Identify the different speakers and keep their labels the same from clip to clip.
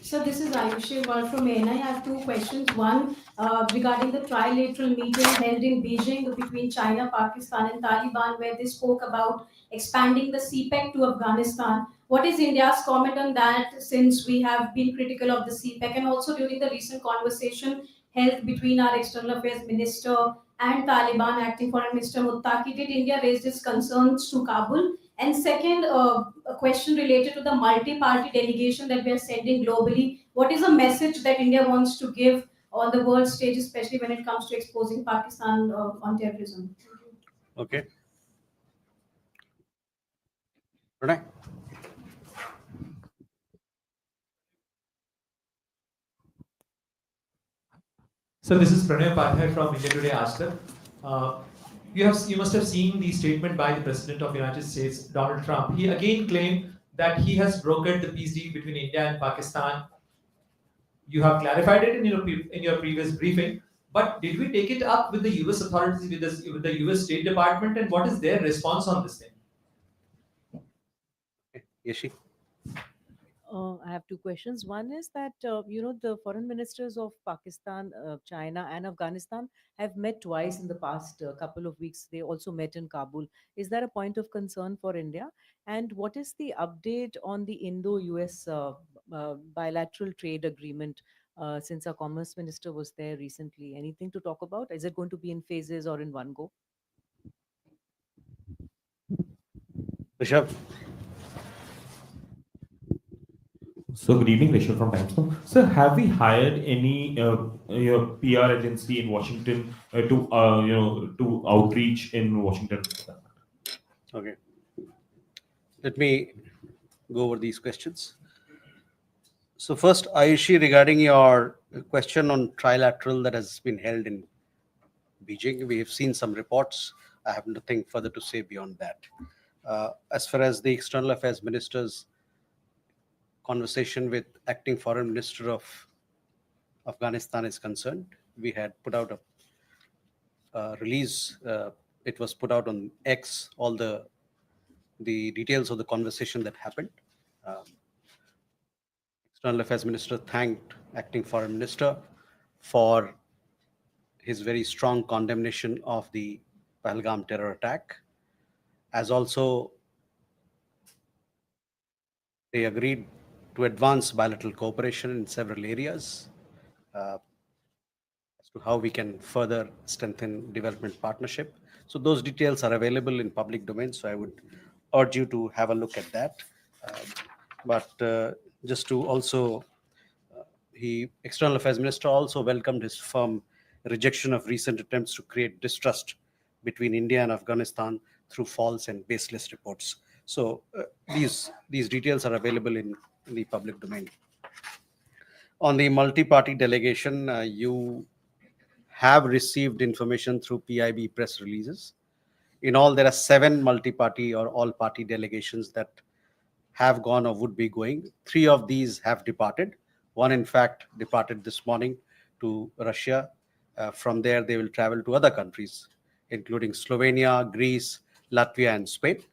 Speaker 1: So this is Ayushi from MEA. I have two questions. One, regarding the trilateral meeting held in Beijing between China, Pakistan, and Taliban, where they spoke about expanding the CPEC to Afghanistan. What is India's comment on that, since we have been critical of the CPEC? And also during the recent conversation held between our External Affairs Minister and Taliban Acting Foreign Minister Muttaqi, did India raise its concerns to Kabul? And second, a question related to the multi-party delegation that we are sending globally. What is a message that India wants to give on the world stage, especially when it comes to exposing Pakistan on terrorism?
Speaker 2: Okay. Pranay?
Speaker 3: So this is Pranay Upadhyay from India Today Aster. You must have seen the statement by the President of the United States, Donald Trump. He again claimed that he has brokered the peace deal between India and Pakistan. You have clarified it in your previous briefing, but did we take it up with the US authorities, with the US State Department, and what is their response on this thing?
Speaker 2: Yeshi?
Speaker 4: I have two questions. One is that, the foreign ministers of Pakistan, China, and Afghanistan have met twice in the past couple of weeks. They also met in Kabul. Is that a point of concern for India? And what is the update on the Indo-US bilateral trade agreement? Since our commerce minister was there recently, anything to talk about? Is it going to be in phases or in one go?
Speaker 2: Rishabh?
Speaker 5: So good evening, Rishabh from Times Now. Sir, have we hired any PR agency in Washington to outreach in Washington?
Speaker 2: Okay. Let me go over these questions. So first, Ayushi, regarding your question on trilateral that has been held in Beijing, we have seen some reports. I have nothing further to say beyond that. As far as the External Affairs Minister's conversation with Acting Foreign Minister of Afghanistan is concerned, we had put out a release. It was put out on X, all the details of the conversation that happened. External Affairs Minister thanked Acting Foreign Minister for his very strong condemnation of the Pahalgam terror attack, as also they agreed to advance bilateral cooperation in several areas as to how we can further strengthen development partnership. So those details are available in public domain, so I would urge you to have a look at that. But just to also, External Affairs Minister also welcomed his firm rejection of recent attempts to create distrust between India and Afghanistan through false and baseless reports. So these details are available in the public domain. On the multi-party delegation, you have received information through PIB press releases. In all, there are 7 multi-party or all-party delegations that have gone or would be going. 3 of these have departed. One, in fact, departed this morning to Russia. From there, they will travel to other countries, including Slovenia, Greece, Latvia, and Spain.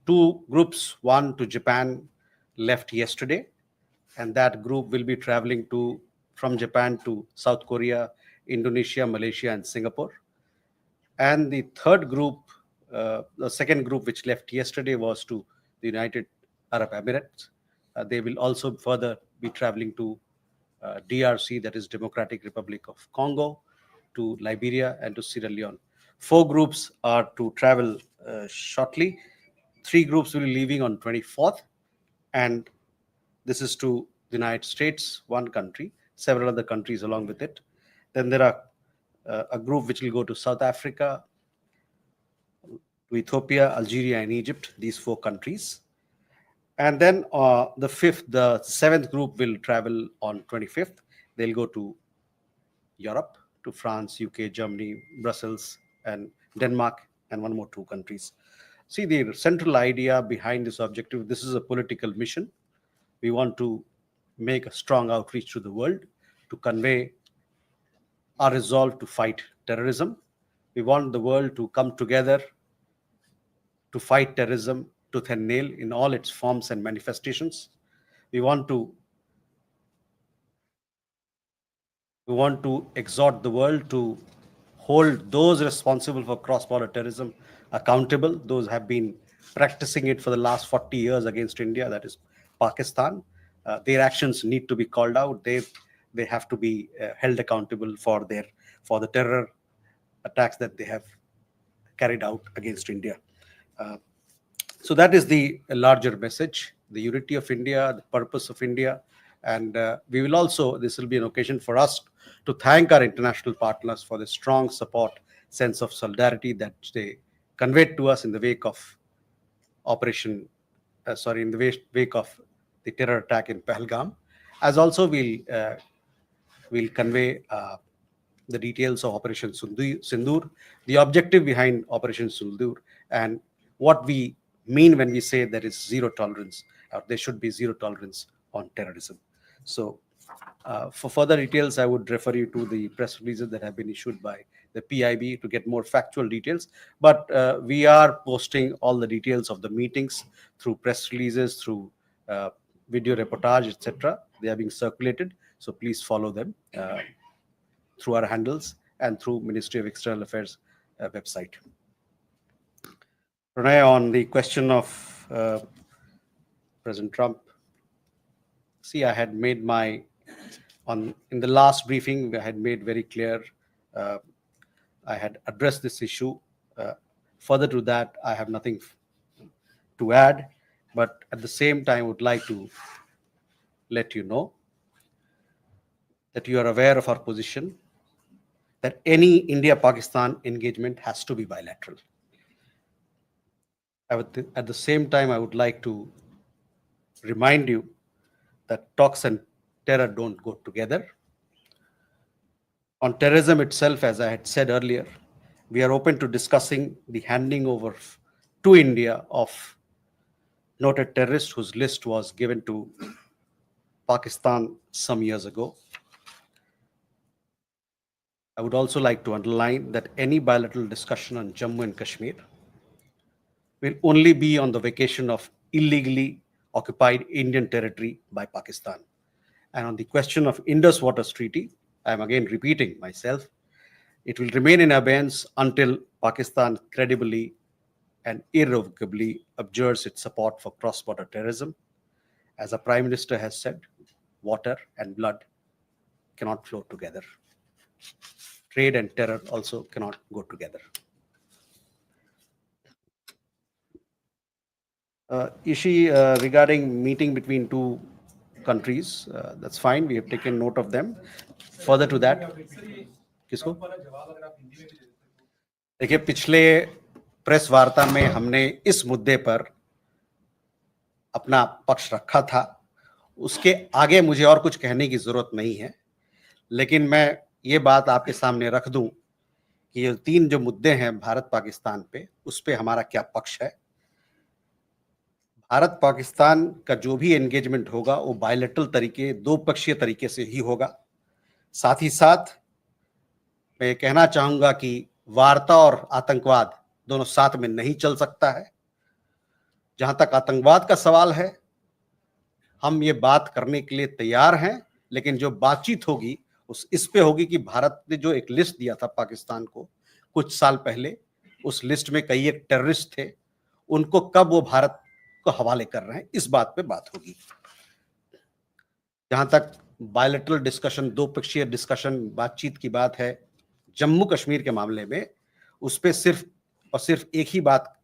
Speaker 2: 2 groups, one to Japan, left yesterday, and that group will be traveling from Japan to South Korea, Indonesia, Malaysia, and Singapore. And the third group, the second group which left yesterday, was to the United Arab Emirates. They will also further be traveling to DRC, that is Democratic Republic of Congo, to Liberia, and to Sierra Leone. 4 groups are to travel shortly. 3 groups will be leaving on 24th, and this is to the United States, one country, several other countries along with it. Then there are a group which will go to South Africa, to Ethiopia, Algeria, and Egypt, these 4 countries. And then the 7th group will travel on 25th. They'll go to Europe, to France, UK, Germany, Brussels, and Denmark, and 1 more 2 countries. See, the central idea behind this objective, this is a political mission. We want to make a strong outreach to the world to convey our resolve to fight terrorism. We want the world to come together to fight terrorism tooth and nail in all its forms and manifestations. We want to We want to exhort the world to hold those responsible for cross-border terrorism accountable. Those have been practicing it for the last 40 years against India, that is Pakistan. Their actions need to be called out. They have to be held accountable for the terror attacks that they have carried out against India. Uh, so that is the larger message, the unity of India, the purpose of India. And we will also, this will be an occasion for us to thank our international partners for the strong support, sense of solidarity that they conveyed to us in the wake of wake of the terror attack in Pahalgam. As also we'll convey the details of Operation Sindoor, the objective behind Operation Sindoor, and what we mean when we say there is zero tolerance, or there should be zero tolerance on terrorism. So, for further details, I would refer you to the press releases that have been issued by the PIB to get more factual details. But we are posting all the details of the meetings through press releases, through video reportage, etc. They are being circulated, so please follow them through our handles and through Ministry of External Affairs website. Pranay, on the question of President Trump, see, I had made in the last briefing, I had made very clear, I had addressed this issue. Further to that, I have nothing to add, but at the same time, I would like to let you know that you are aware of our position, that any India-Pakistan engagement has to be bilateral. At the same time, I would like to remind you that talks and terror don't go together. On terrorism itself, as I had said earlier, we are open to discussing the handing over to India of noted terrorists whose list was given to Pakistan some years ago. I would also like to underline that any bilateral discussion on Jammu and Kashmir will only be on the vacation of illegally occupied Indian territory by Pakistan. And on the question of Indus Waters Treaty, I am again repeating myself, it will remain in abeyance until Pakistan credibly and irrevocably abjures its support for cross-border terrorism. As the Prime Minister has said, water and blood cannot flow together. Trade and terror also cannot go together. Ishi, regarding meeting between two countries, that's fine. We have taken note of them. Further to that, किसको? देखिए, पिछले press वार्ता में हमने इस मुद्दे पर अपना पक्ष रखा था. उसके आगे मुझे और कुछ कहने की जरूरत नहीं है, लेकिन मैं ये बात आपके सामने रख दूं कि ये तीन जो मुद्दे हैं भारत पाकिस्तान पे, उस पे हमारा क्या पक्ष है. भारत पाकिस्तान का जो भी एंगेजमेंट होगा वो बायलैटरल तरीके, दो पक्षीय तरीके से ही होगा. साथ ही साथ मैं कहना चाहूंगा कि वार्ता और आतंकवाद दोनों साथ में नहीं चल सकता है. जहां तक आतंकवाद का सवाल है, हम ये बात करने के लिए तैयार हैं, लेकिन जो बातचीत होगी इस पे होगी कि भारत ने जो एक लिस्ट दिया था पाकिस्तान को कुछ साल पहले, उस लिस्ट में कई एक टेररिस्ट थे, उनको कब वो भारत को हवाले कर रहे हैं, इस बात पे बात होगी. जहां तक बायलैटरल डिस्कशन, दो पक्षीय डिस्कशन, बातचीत की बात है जम्मू कश्मीर के मामले में, उस पे सिर्फ और सिर्फ एक ही बात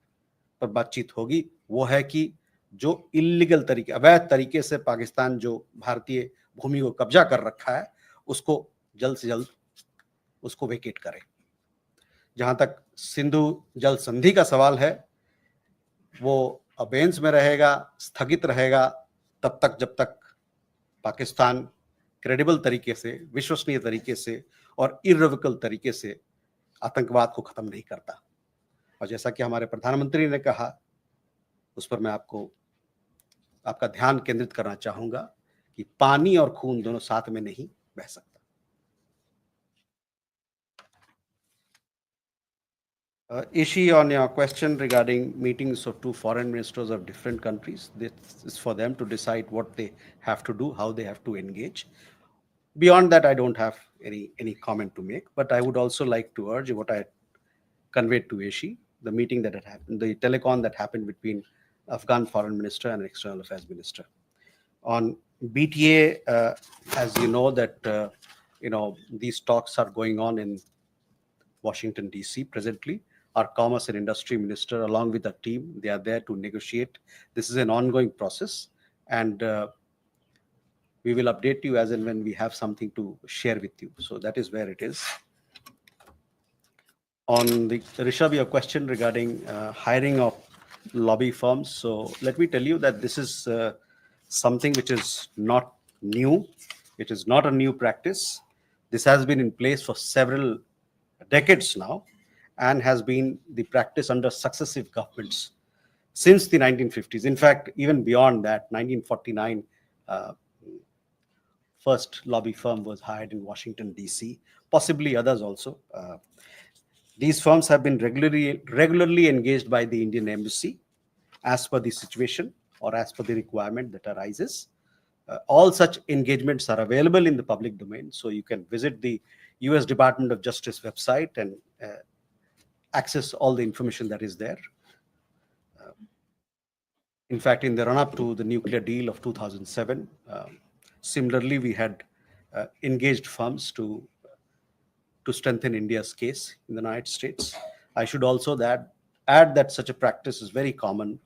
Speaker 2: पर बातचीत होगी, वो है कि जो इल्लीगल तरीके, अवैध तरीके से पाकिस्तान जो भारतीय भूमि को कब्जा कर रखा है, उसको जल्द से जल्द उसको वेकेट करे. जहां तक सिंधु जल संधि का सवाल है, वो अबेंस में रहेगा, स्थगित रहेगा तब तक जब तक पाकिस्तान क्रेडिबल तरीके से, विश्वसनीय तरीके से और इर्रिवोकेबल तरीके से आतंकवाद को खत्म नहीं करता. और जैसा कि हमारे प्रधानमंत्री ने कहा, उस पर मैं आपका ध्यान केंद्रित करना चाहूंगा कि पानी और खून दोनों साथ में नहीं बह सकता. Ishi, on your question regarding meetings of two foreign ministers of different countries, this is for them to decide what they have to do, how they have to engage. Beyond that, I don't have any comment to make. But I would also like to urge what I conveyed to Ashi, the meeting that had happened, the telecon that happened between Afghan Foreign Minister and External Affairs Minister. On BTA, as you know that these talks are going on in Washington DC presently. Our Commerce and Industry Minister, along with the team, they are there to negotiate. This is an ongoing process, and we will update you as and when we have something to share with you. So that is where it is. On the Rishabh, your question regarding hiring of lobby firms. So let me tell you that this is something which is not new. It is not a new practice. This has been in place for several decades now and has been the practice under successive governments since the 1950s. In fact, even beyond that, 1949, first lobby firm was hired in Washington, D.C., possibly others also. These firms have been regularly engaged by the Indian Embassy as per the situation or as per the requirement that arises. All such engagements are available in the public domain, so you can visit the US Department of Justice website and access all the information that is there. In fact, in the run-up to the nuclear deal of 2007, similarly, we had engaged firms to strengthen India's case in the United States. I should also add that such a practice is very common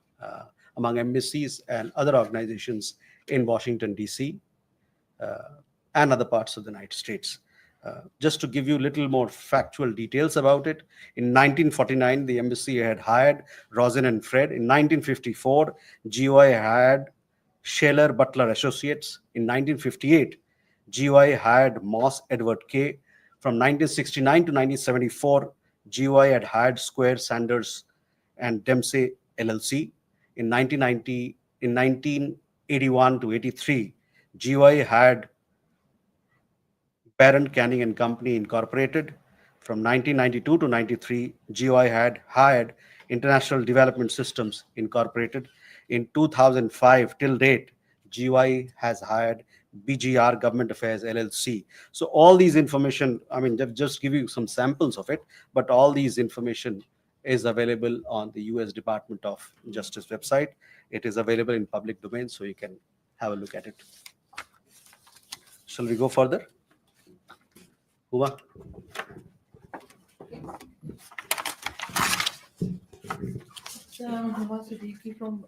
Speaker 2: among embassies and other organizations in Washington, D.C. And other parts of the United States. Just to give you a little more factual details about it, in 1949, the embassy had hired Rosen and Fred. In 1954, GOI hired Shaler Butler Associates. In 1958, GOI hired Moss Edward K. From 1969 to 1974, GOI had hired Square Sanders and Dempsey LLC. In 1981 to 83, GOI hired Parent Canning and Company Incorporated. From 1992 to 93, GOI had hired International Development Systems Incorporated. In 2005 till date, GOI has hired BGR Government Affairs LLC. So all these information, I mean, just give you some samples of it, but all these information is available on the US Department of Justice website. It is available in public domain, so you can have a look at it. Shall we go further? Huwa?
Speaker 6: Huma Siddiqui from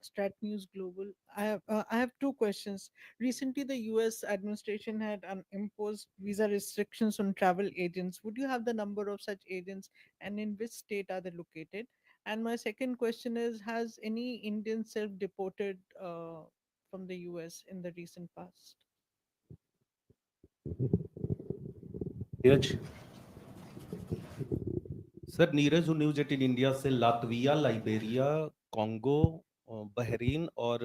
Speaker 6: Strat News Global. I have two questions. Recently, the U.S. administration had imposed visa restrictions on travel agents. Would you have the number of such agents, and in which state are they located? And my second question is: has any Indian self-deported from the U.S. in the recent past?
Speaker 2: Neeraj?
Speaker 7: Sir Neeraj हूँ news 18 India से Latvia Liberia Congo Bahrain और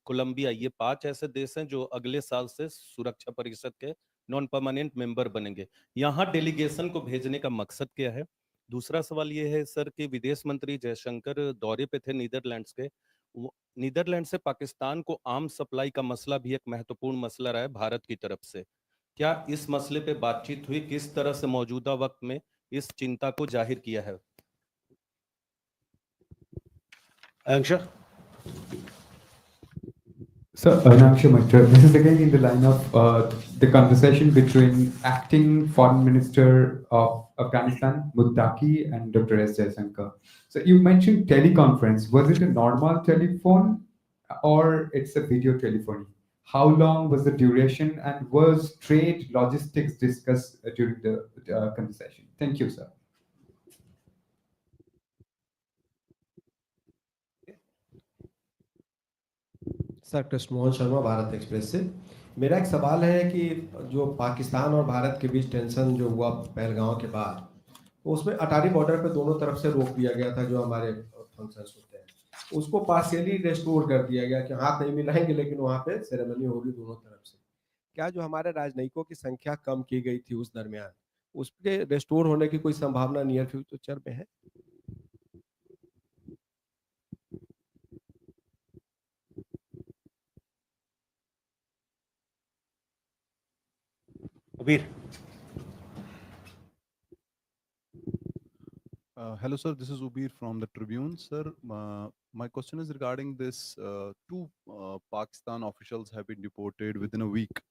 Speaker 7: Colombia ये 5 ऐसे देश हैं जो अगले साल से सुरक्षा परिषद के नॉन परमानेंट मेंबर बनेंगे। यहाँ डेलीगेशन को भेजने का मकसद क्या है? दूसरा सवाल ये है सर कि विदेश मंत्री जयशंकर दौरे पे थे नीदरलैंड्स के। नीदरलैंड से पाकिस्तान को आर्म्स सप्लाई का मसला भी एक महत्वपूर्ण मसला रहा है भारत की तरफ से। क्या इस मसले पे बातचीत हुई? किस तरह से मौजूदा वक्त में इस चिंता को जाहिर किया है?
Speaker 2: Angsha?
Speaker 8: So, Naksha Mitra, this is again in the line of the conversation between acting foreign minister of Afghanistan, Muttaqi, and Dr. S. Jaishankar. So, you mentioned teleconference. Was it a normal telephone or it's a video telephony? How long was the duration, and was trade logistics discussed during the conversation? Thank you, sir.
Speaker 9: Sir Krishnamohan Sharma Bharat express से मेरा एक सवाल है कि जो पाकिस्तान और भारत के बीच tension जो हुआ पहलगांव के बाद, तो उसमें अटारी बॉर्डर पे दोनों तरफ से रोक दिया गया था जो हमारे फंक्शंस होते हैं, उसको पार्शियली रेस्टोर कर दिया गया कि हाथ नहीं मिलाएंगे लेकिन वहाँ पे सेरेमनी होगी दोनों तरफ से। क्या जो हमारे राजनयिकों की संख्या कम की गई थी उस दरमियान, उसके रेस्टोर होने की कोई संभावना नियर फ्यूचर में है?
Speaker 2: Abir.
Speaker 10: Hello, sir. This is Ubir from the Tribune. Sir, my question is regarding this. Two Pakistan officials have been deported within a week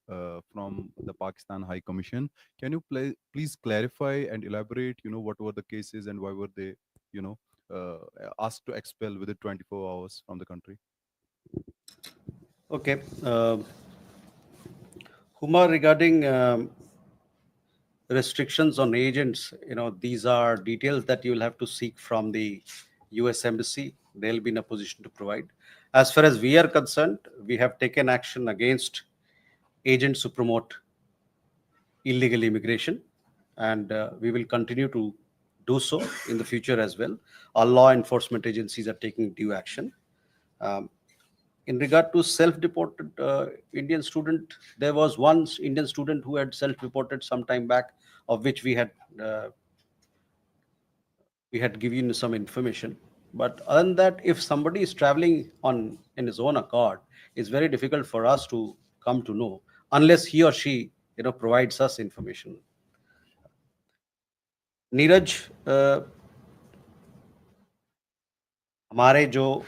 Speaker 10: from the Pakistan High Commission. Can you please clarify and elaborate, what were the cases and why were they, you know, asked to expel within 24 hours from the country?
Speaker 2: Okay. Huma, regarding restrictions on agents, these are details that you will have to seek from the US Embassy. They'll be in a position to provide. As far as we are concerned, we have taken action against agents who promote illegal immigration, and we will continue to do so in the future as well. Our law enforcement agencies are taking due action. Um, in regard to self-deported Indian student, there was one Indian student who had self-reported some time back, of which uh, we had given some information. But other than that, if somebody is traveling in his own accord, it's very difficult for us to come to know unless he or she provides us information. Neeraj, हमारे जो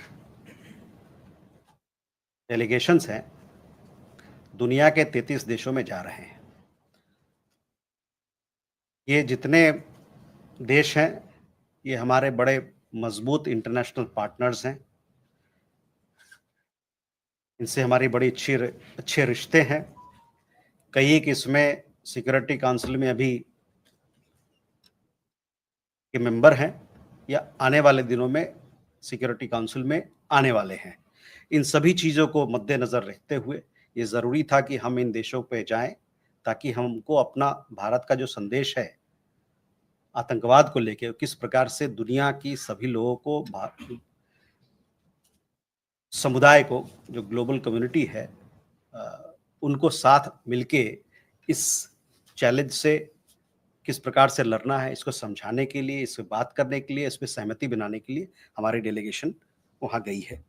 Speaker 2: delegations हैं दुनिया के 33 देशों में जा रहे हैं. ये जितने देश हैं ये हमारे बड़े मजबूत इंटरनेशनल पार्टनर्स हैं. इनसे हमारी बड़ी अच्छे रिश्ते हैं. कई एक इसमें सिक्योरिटी काउंसिल में अभी के मेंबर हैं या आने वाले दिनों में सिक्योरिटी काउंसिल में आने वाले हैं. इन सभी चीज़ों को मद्देनज़र रखते हुए ये ज़रूरी था कि हम इन देशों पे जाएं ताकि हमको अपना भारत का जो संदेश है आतंकवाद को लेकर, किस प्रकार से दुनिया की सभी लोगों को, समुदाय को, जो ग्लोबल कम्युनिटी है, उनको साथ मिलके इस चैलेंज से किस प्रकार से लड़ना है, इसको समझाने के लिए, इस पे बात करने के लिए, इस पे सहमति बनाने के लिए हमारी डेलीगेशन वहाँ गई है.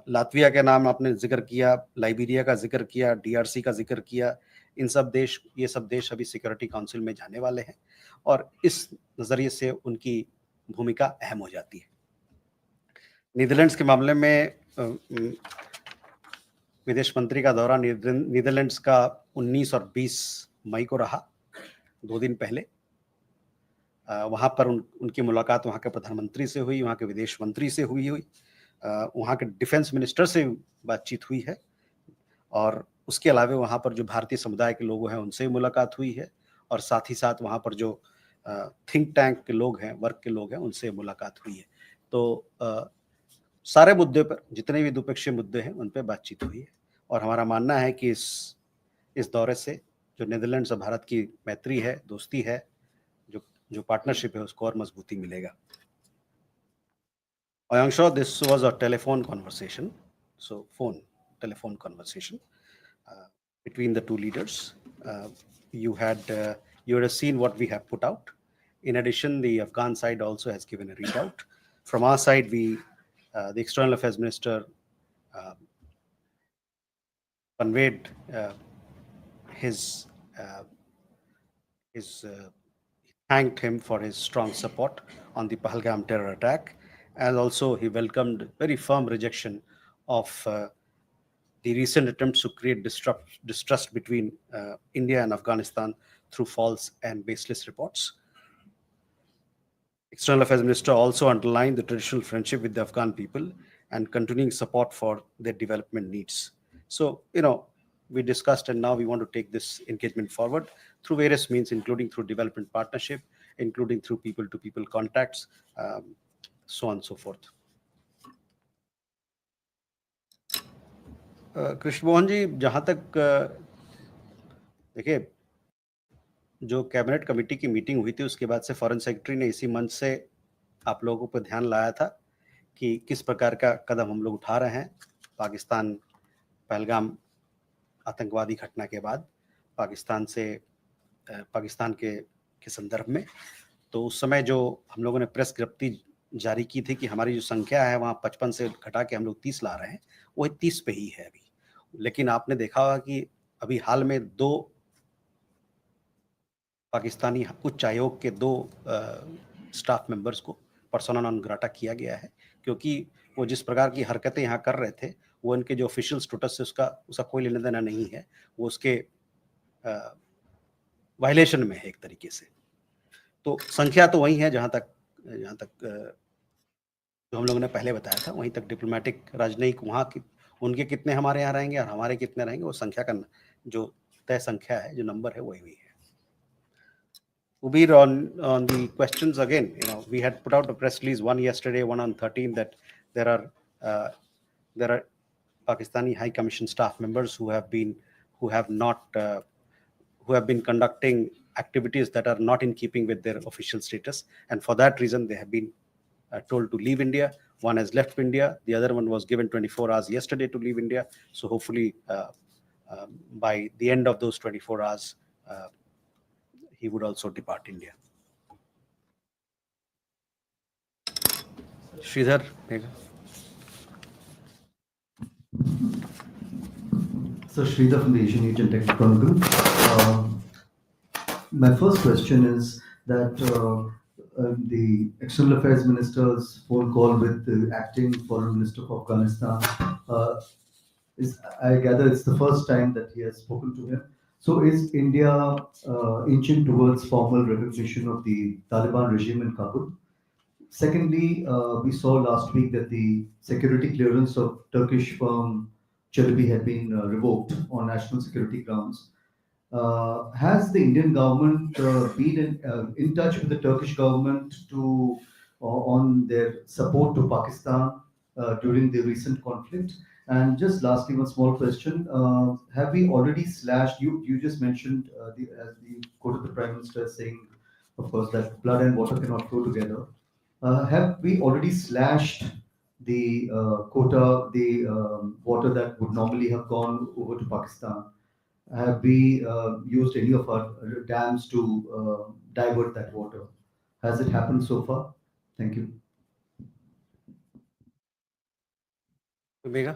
Speaker 2: लातविया के नाम आपने जिक्र किया, लाइबेरिया का जिक्र किया, DRC का जिक्र किया. ये सब देश अभी सिक्योरिटी काउंसिल में जाने वाले हैं और इस नज़रिए से उनकी भूमिका अहम हो जाती है. नीदरलैंड्स के मामले में विदेश मंत्री का दौरा नीदरलैंड्स का 19 और 20 मई को रहा, 2 दिन पहले. वहाँ पर उनकी मुलाकात वहाँ के प्रधानमंत्री से हुई, वहाँ के विदेश मंत्री से हुई, वहाँ के डिफेंस मिनिस्टर से बातचीत हुई है और उसके अलावा वहाँ पर जो भारतीय समुदाय के लोग हैं उनसे मुलाकात हुई है और साथ ही साथ वहाँ पर जो थिंक टैंक के लोग हैं, वर्ग के लोग हैं, उनसे मुलाकात हुई है. तो सारे मुद्दे पर, जितने भी द्विपक्षीय मुद्दे हैं, उन पर बातचीत हुई है और हमारा मानना है कि इस दौरे से जो नीदरलैंड्स और भारत की मैत्री है, दोस्ती है, जो पार्टनरशिप है, उसको और मजबूती मिलेगा. I am sure this was a telephone conversation, telephone conversation between the two leaders. You would have seen what we have put out. In addition, the Afghan side also has given a readout. From our side, the External Affairs Minister conveyed his thanked him for his strong support on the Pahalgam terror attack, and also he welcomed very firm rejection of the recent attempts to create distrust between India and Afghanistan through false and baseless reports. External Affairs Minister also underlined the traditional friendship with the Afghan people and continuing support for their development needs. So, we discussed, and now we want to take this engagement forward through various means, including through development partnership, including through people-to-people contacts, so on and so forth. Krishna Mohan ji, जहाँ तक देखिए, जो cabinet committee की meeting हुई थी उसके बाद से फॉरेन सेक्रेटरी ने इसी मंच से आप लोगों पर ध्यान लाया था कि किस प्रकार का कदम हम लोग उठा रहे हैं पाकिस्तान पहलगाम आतंकवादी घटना के बाद पाकिस्तान के संदर्भ में. तो उस समय जो हम लोगों ने प्रेस विज्ञप्ति जारी की थी कि हमारी जो संख्या है वहाँ 55 से घटा के हम लोग 30 ला रहे हैं, वो 30 पे ही है अभी. लेकिन आपने देखा होगा कि अभी हाल में 2 पाकिस्तानी उच्च आयोग के 2 स्टाफ मेंबर्स को पर्सोना नॉन ग्राटा किया गया है, क्योंकि वो जिस प्रकार की हरकतें यहाँ कर रहे थे, वो उनके जो ऑफिशियल स्टेटस से उसका कोई लेना देना नहीं है। वो उसके वायलेशन में है एक तरीके से। तो संख्या तो वही है जहाँ तक जो हम लोगों ने पहले बताया था, वहीं तक डिप्लोमेटिक राजनयिक वहाँ की उनके कितने हमारे यहाँ रहेंगे और हमारे कितने रहेंगे, वो संख्या का जो तय संख्या है, जो नंबर है, वही है। Ubir, on the questions again, we had put out a press release, one yesterday, one on 13, that there are Pakistani High Commission staff members who have been conducting activities that are not in keeping with their official status, and for that reason they have been told to leave India. One has left India, the other one was given 24 hours yesterday to leave India. So hopefully by the end of those 24 hours, he would also depart India. Sridhar, MEA.
Speaker 11: So Sridhar from the Asian Age and Tech Chronicle. My first question is that the External Affairs Minister's phone call with the acting Foreign Minister of Afghanistan I gather it's the first time that he has spoken to him. So is India inching towards formal recognition of the Taliban regime in Kabul? Secondly, we saw last week that the security clearance of Turkish firm Çelebi had been revoked on national security grounds. Has the Indian government been in touch with the Turkish government on their support to Pakistan during the recent conflict? And just lastly, one small question: have we already slashed? You just mentioned as the quote of the Prime Minister saying, of course, that blood and water cannot flow together. Have we already slashed the quota, the water that would normally have gone over to Pakistan? Have we used any of our dams to divert that water? Has it happened so far? Thank you.
Speaker 2: MEA.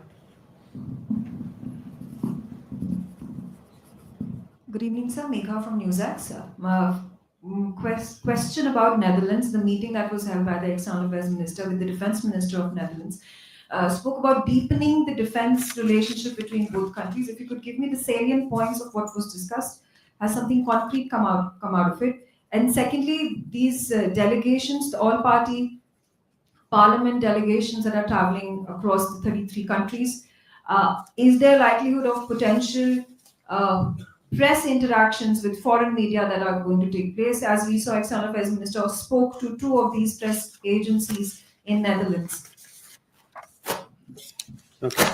Speaker 12: Good evening, sir. Megha from NewsX. Question about Netherlands. The meeting that was held by the External Affairs Minister with the Defense Minister of Netherlands spoke about deepening the defense relationship between both countries. If you could give me the salient points of what was discussed, has something concrete come out of it? And secondly, these delegations, the all-party parliament delegations that are traveling across the 33 countries, is there likelihood of potential press interactions with foreign media that are going to take place? As we saw, External Affairs Minister spoke to 2 of these press agencies in Netherlands.
Speaker 2: Okay.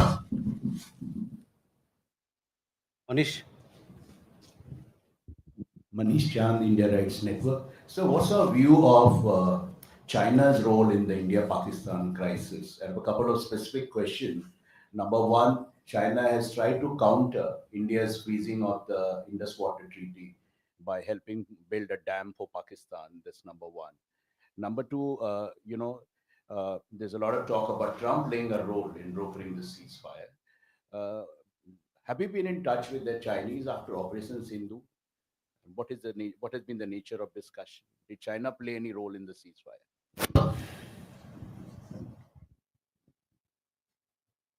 Speaker 2: Manish.
Speaker 13: Manish Chand, India Rights Network. So what's our view of China's role in the India-Pakistan crisis? I have a couple of specific questions. Number one, China has tried to counter India's freezing of the Indus Water Treaty by helping build a dam for Pakistan. That's number one. Number two, there's a lot of talk about Trump playing a role in brokering the ceasefire. Have you been in touch with the Chinese after Operation Sindhu? What has been the nature of discussion? Did China play any role in the ceasefire?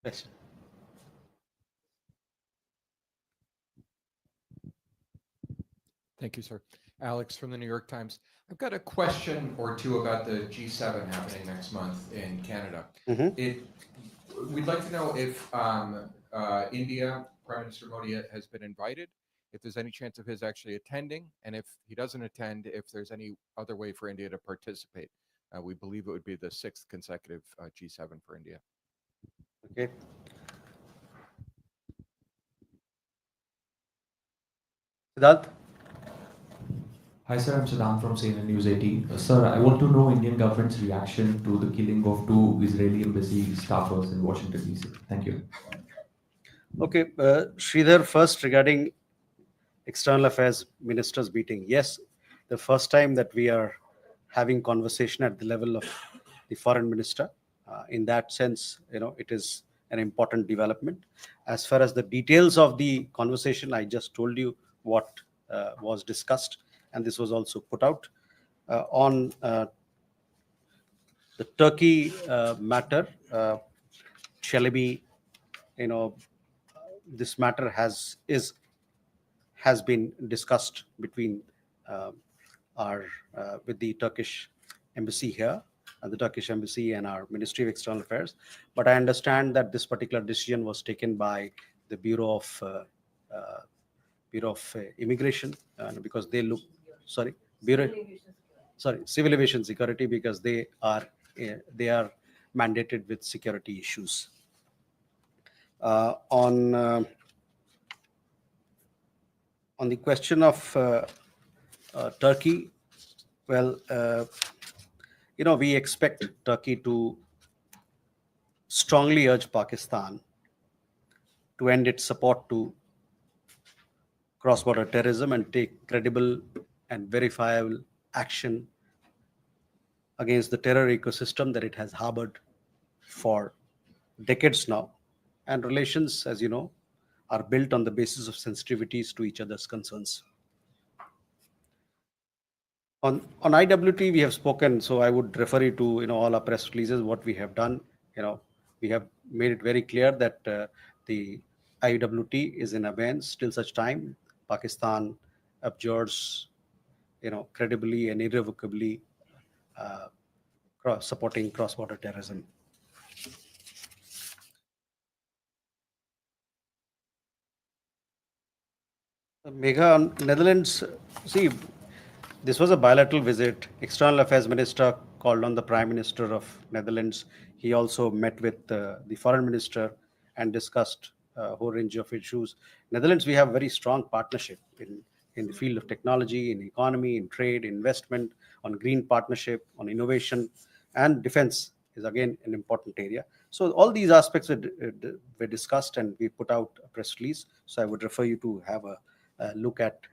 Speaker 2: Yes.
Speaker 14: Thank you, sir. Alex from the New York Times. I've got a question or two about the G7 happening next month in Canada. We'd like to know if India, Prime Minister Modi has been invited, if there's any chance of his actually attending, and if he doesn't attend, if there's any other way for India to participate. We believe it would be the 6th consecutive G7 for India.
Speaker 2: Okay. Siddharth?
Speaker 15: Hi sir, I'm Siddharth from CNN News 18. Sir, I want to know Indian government's reaction to the killing of 2 Israeli embassy staffers in Washington DC. Thank you.
Speaker 2: Okay, Sridhar, first regarding External Affairs Ministers meeting. Yes, the first time that we are having conversation at the level of the Foreign Minister. In that sense, it is an important development. As far as the details of the conversation, I just told you what was discussed. and this was also put out. On the Turkey matter, Chalabi, this matter has been discussed between our with the Turkish embassy here, the Turkish embassy and our Ministry of External Affairs. But I understand that this particular decision was taken by the Bureau of Immigration, because they look, sorry, Bureau, sorry, Civil Aviation Security, because they are mandated with security issues. On the question of Turkey, well, we expect Turkey to strongly urge Pakistan to end its support to cross-border terrorism and take credible and verifiable action against the terror ecosystem that it has harbored for decades now. And relations, as you know, are built on the basis of sensitivities to each other's concerns. On IWT, we have spoken, so I would refer you to all our press releases, what we have done. We have made it very clear that the IWT is in abeyance till such time Pakistan abjures, credibly and irrevocably supporting cross-border terrorism. MEA on Netherlands, see, this was a bilateral visit. External Affairs Minister called on the Prime Minister of Netherlands. He also met with the Foreign Minister and discussed a whole range of issues. Netherlands, we have a very strong partnership in the field of technology, in economy, in trade, investment, on green partnership, on innovation, and defense is again an important area. So all these aspects were discussed, and we put out a press release. So I would refer you to have a look at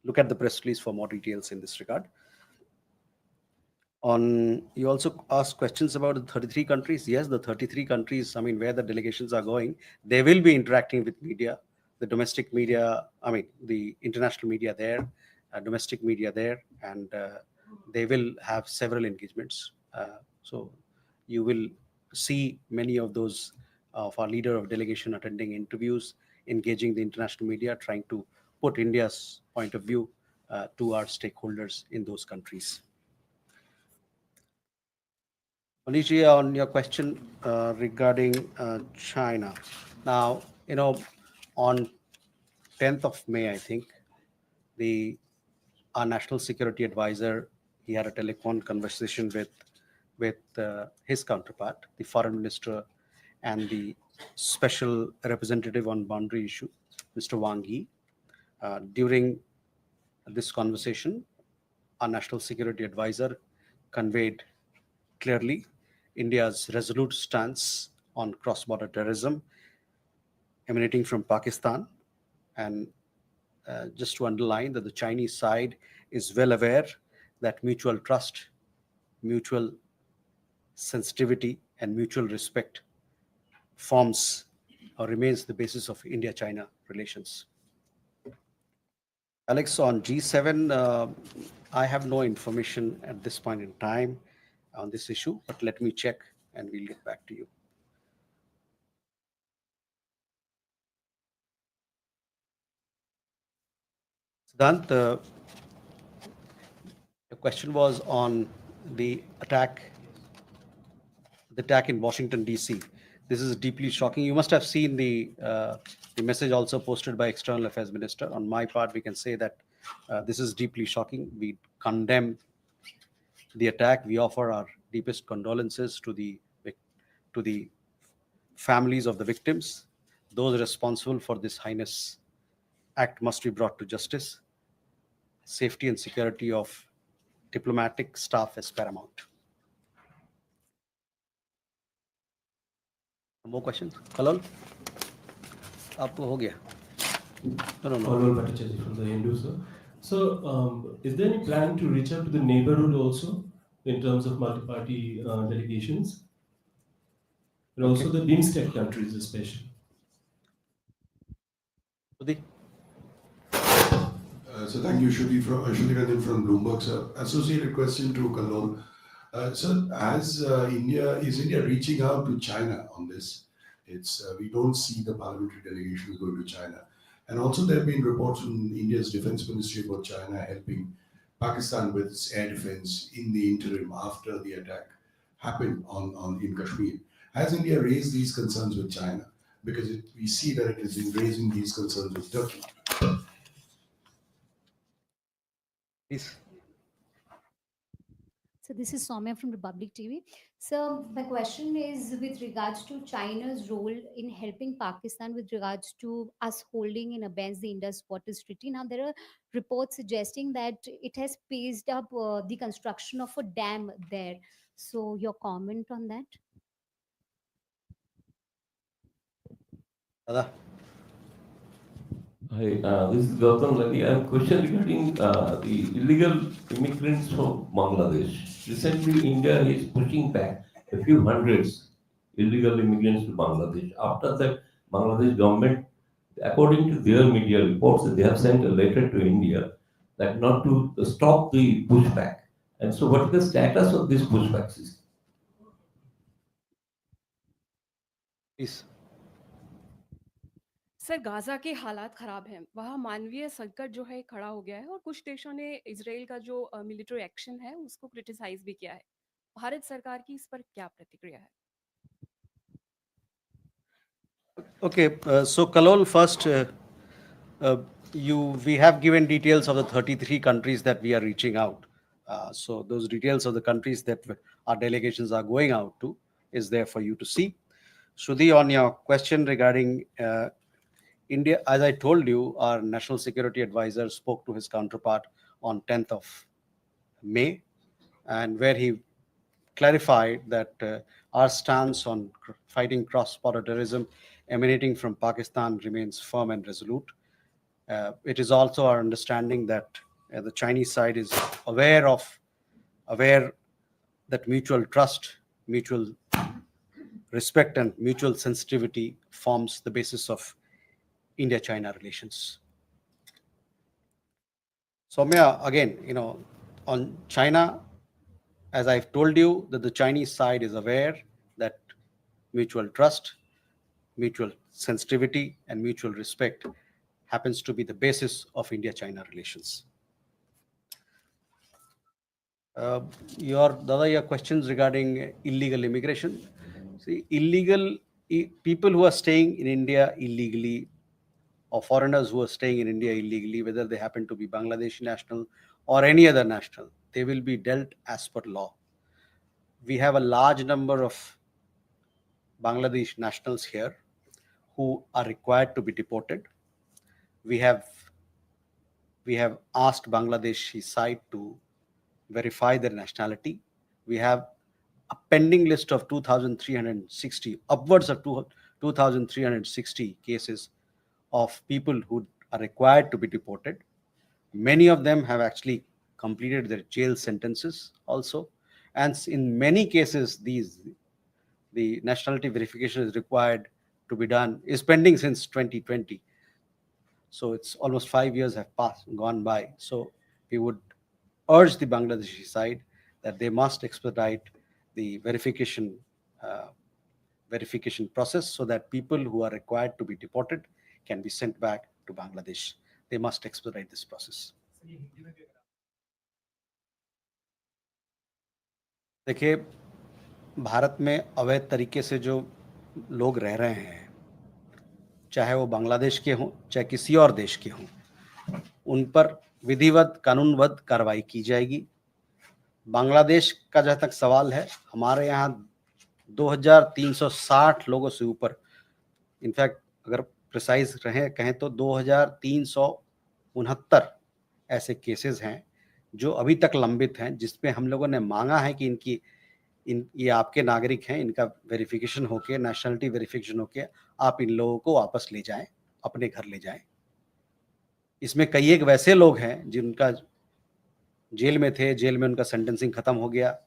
Speaker 2: the press release for more details in this regard. You also asked questions about the 33 countries. Yes, the 33 countries, where the delegations are going, they will be interacting with media, the domestic media, the international media there, domestic media there, and they will have several engagements. So you will see many of those of our leader of delegation attending interviews, engaging the international media, trying to put India's point of view to our stakeholders in those countries. Alicia, on your question regarding China. Now, on 10th of May, I think, our national security advisor, he had a telephone conversation with his counterpart, the foreign minister and the special representative on boundary issue, Mr. Wang Yi. During this conversation, our national security advisor conveyed clearly India's resolute stance on cross-border terrorism emanating from Pakistan, and just to underline that the Chinese side is well aware that mutual trust, mutual sensitivity, and mutual respect forms or remains the basis of India-China relations. Alex, on G7, I have no information at this point in time on this issue, but let me check and we'll get back to you. Siddhant, the question was on the attack in Washington, D.C. This is deeply shocking. You must have seen the message also posted by External Affairs Minister. On my part, we can say that this is deeply shocking. We condemn the attack. We offer our deepest condolences to the families of the victims. Those responsible for this heinous act must be brought to justice. Safety and security of diplomatic staff is paramount. More questions? Kalol? आपको हो गया? No.
Speaker 16: Kalol Bhattacharya from the Hindu, sir. So, is there any plan to reach out to the neighborhood also in terms of multi-party delegations? And also the BIMSTEC countries especially.
Speaker 17: So thank you, Shruti Ranjan from Bloomberg, sir. Associated question to Kallol. Sir, is India reaching out to China on this? We don't see the parliamentary delegations going to China. And also there have been reports from India's defense ministry about China helping Pakistan with its air defense in the interim after the attack happened in Kashmir. Has India raised these concerns with China? Because we see that it is in raising these concerns with Turkey.
Speaker 2: Please.
Speaker 18: So this is Soumya from Republic TV. So my question is with regards to China's role in helping Pakistan with regards to us holding in abeyance the Indus Waters Treaty. Now there are reports suggesting that it has paced up the construction of a dam there. So your comment on that?
Speaker 2: Dada.
Speaker 19: Hi, this is Gautam Lali. I have a question regarding the illegal immigrants from Bangladesh. Recently, India is pushing back a few hundreds illegal immigrants to Bangladesh. After that, Bangladesh government, according to their media reports, they have sent a letter to India that not to stop the pushback. And so, what is the status of this pushback system?
Speaker 2: Please.
Speaker 20: Sir Gaza के हालात ख़राब हैं वहाँ मानवीय संकट जो है खड़ा हो गया है और कुछ देशों ने इजराइल का जो मिलिट्री एक्शन है उसको क्रिटिसाइज भी किया है भारत सरकार की इस पर क्या प्रतिक्रिया है
Speaker 2: Okay, so Kalol, first, we have given details of the 33 countries that we are reaching out. So those details of the countries that our delegations are going out to is there for you to see. Shruti, on your question regarding India, as I told you, our National Security Advisor spoke to his counterpart on 10th of May, and where he clarified that our stance on fighting cross-border terrorism emanating from Pakistan remains firm and resolute. It is also our understanding that the Chinese side is aware that mutual trust, mutual respect, and mutual sensitivity forms the basis of India-China relations. Soumya, again, on China, as I've told you, that the Chinese side is aware that mutual trust, mutual sensitivity, and mutual respect happens to be the basis of India-China relations. Your questions regarding illegal immigration. See, people who are staying in India illegally, or foreigners who are staying in India illegally, whether they happen to be Bangladeshi national or any other national, they will be dealt as per law. We have a large number of Bangladesh nationals here who are required to be deported. We have asked Bangladeshi side to verify their nationality. We have a pending list of 2,360, upwards of 2,360 cases of people who are required to be deported. Many of them have actually completed their jail sentences also. And in many cases, the nationality verification is required to be done, is pending since 2020. So it's almost 5 years have gone by. So we would urge the Bangladeshi side that they must expedite the verification process so that people who are required to be deported can be sent back to Bangladesh. They must expedite this process. देखिए, भारत में अवैध तरीके से जो लोग रह रहे हैं, चाहे वो बांग्लादेश के हों, चाहे किसी और देश के हों, उन पर विधिवत कानूनबद्ध कार्रवाई की जाएगी। बांग्लादेश का जहाँ तक सवाल है, हमारे यहाँ 2360 लोगों से ऊपर, इनफैक्ट अगर प्रिसाइज कहें तो 2369 ऐसे केसेस हैं जो अभी तक लंबित हैं, जिसपे हम लोगों ने मांगा है कि ये आपके नागरिक हैं, इनका वेरिफिकेशन होके, नेशनलिटी वेरिफिकेशन होके आप इन लोगों को वापस ले जाएं, अपने घर ले जाएं। इसमें कई एक वैसे लोग हैं जिनका जेल में थे, जेल में उनका सेंटेंसिंग खत्म हो गया,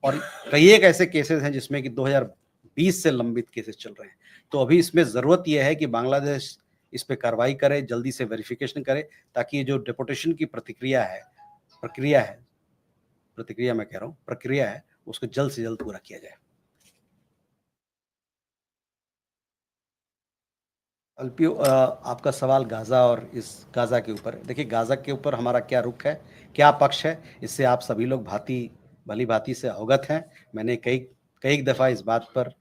Speaker 2: और कई एक ऐसे केसेस हैं जिसमें कि 2020 से लंबित केसेस चल रहे हैं। तो अभी इसमें ज़रूरत यह है कि बांग्लादेश इस पे कार्रवाई करे, जल्दी से वेरिफिकेशन करे, ताकि ये जो डिपोटेशन की प्रक्रिया है, मैं कह रहा हूँ प्रक्रिया है, उसको जल्द से जल्द पूरा किया जाए। अल्पियो, आपका सवाल गाज़ा और इस गाज़ा के ऊपर है। देखिए, गाज़ा के ऊपर हमारा क्या रुख है, क्या पक्ष है, इससे आप सभी लोग भली भांति से अवगत हैं। मैंने कई दफ़ा इस बात पर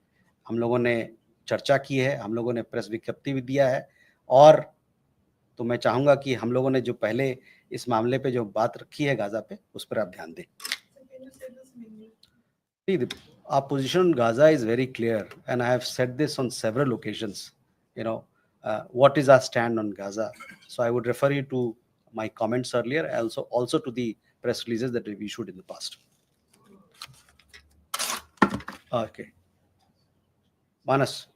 Speaker 2: हम लोगों ने चर्चा की है, हम लोगों ने प्रेस विज्ञप्ति भी दिया है, और तो मैं चाहूँगा कि हम लोगों ने जो पहले इस मामले पे जो बात रखी है गाज़ा पे, उस पर आप ध्यान दें। See, our position on Gaza is very clear, and I have said this on several occasions. What is our stand on Gaza? So I would refer you to my comments earlier, also to the press releases that we've issued in the past. Okay. Manas.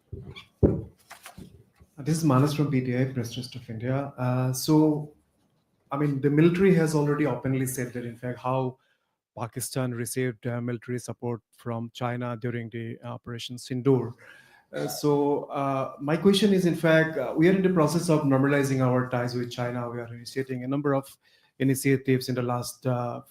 Speaker 21: This is Manas from PTI, Press Trust of India. The military has already openly said that, in fact, how Pakistan received military support from China during the Operation Sindoor. My question is, in fact, we are in the process of normalizing our ties with China. We are initiating a number of initiatives in the last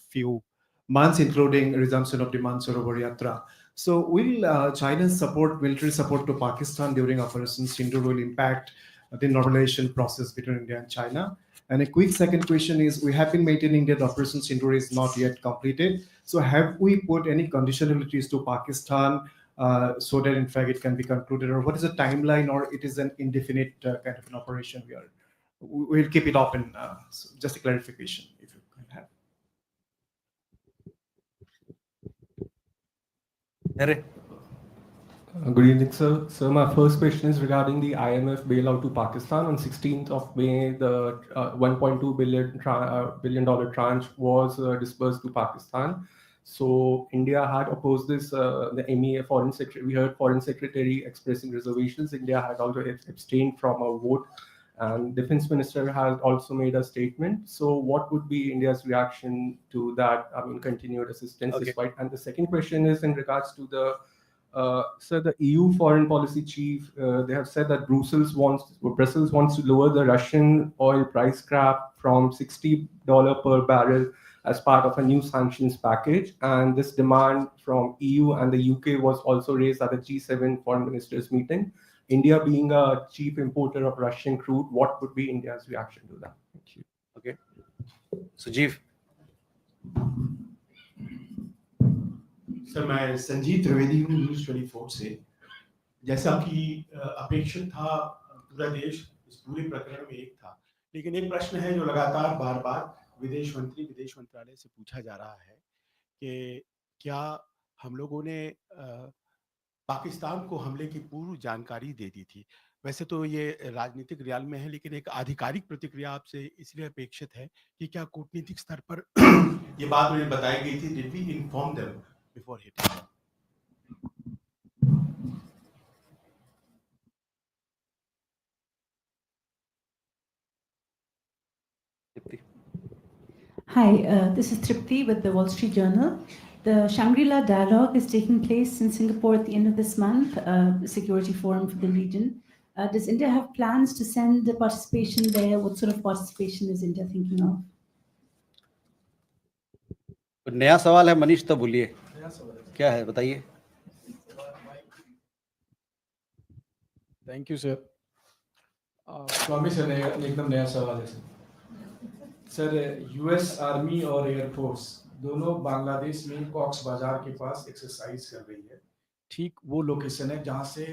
Speaker 21: few months, including resumption of the Mansarovar Yatra. So will China's military support to Pakistan during Operation Sindoor will impact the normalization process between India and China? And a quick second question is, we have been maintaining that Operation Sindoor is not yet completed. So have we put any conditionalities to Pakistan so that, in fact, it can be concluded? Or what is the timeline, or it is an indefinite kind of an operation? We'll keep it open. So just a clarification, if you can have.
Speaker 16: Good evening, sir. So my first question is regarding the IMF bailout to Pakistan. On 16th of May, the $1.2 billion tranche was disbursed to Pakistan. So India had opposed this. The MEA Foreign Secretary, we heard Foreign Secretary expressing reservations. India had also abstained from a vote, and Defense Minister has also made a statement. So what would be India's reaction to that? Continued assistance despite. And the second question is in regards to the the EU foreign policy chief, they have said that Brussels wants to lower the Russian oil price cap from $60 per barrel as part of a new sanctions package. And this demand from EU and the UK was also raised at the G7 foreign ministers meeting. India being a chief importer of Russian crude, what would be India's reaction to that? Thank you.
Speaker 2: Okay. Sujeev.
Speaker 22: Sir, मैं संजीव त्रिवेदी हूँ news 24 से। जैसा कि अपेक्षित था, पूरा देश इस पूरे प्रकरण में एक था, लेकिन एक प्रश्न है जो लगातार बार-बार विदेश मंत्रालय से पूछा जा रहा है कि क्या हम लोगों ने पाकिस्तान को हमले की पूर्व जानकारी दे दी थी? वैसे तो ये राजनीतिक रियाल में है, लेकिन एक आधिकारिक प्रतिक्रिया आपसे इसलिए अपेक्षित है कि क्या कूटनीतिक स्तर पर ये बात उन्हें बताई गई थी? Did we inform them before hitting them?
Speaker 23: Hi, this is Tripti with the Wall Street Journal. The Shangri-La Dialogue is taking place in Singapore at the end of this month, the Security Forum for the region. Does India have plans to send the participation there? What sort of participation is India thinking of?
Speaker 2: नया सवाल है मनीष, तो बोलिए क्या है, बताइए।
Speaker 24: Thank you sir. Swami sir, एकदम नया सवाल है सर। यूएस आर्मी और एयरफोर्स दोनों बांग्लादेश में कॉक्स बाजार के पास एक्सरसाइज कर रही है। ठीक वो लोकेशन है जहां से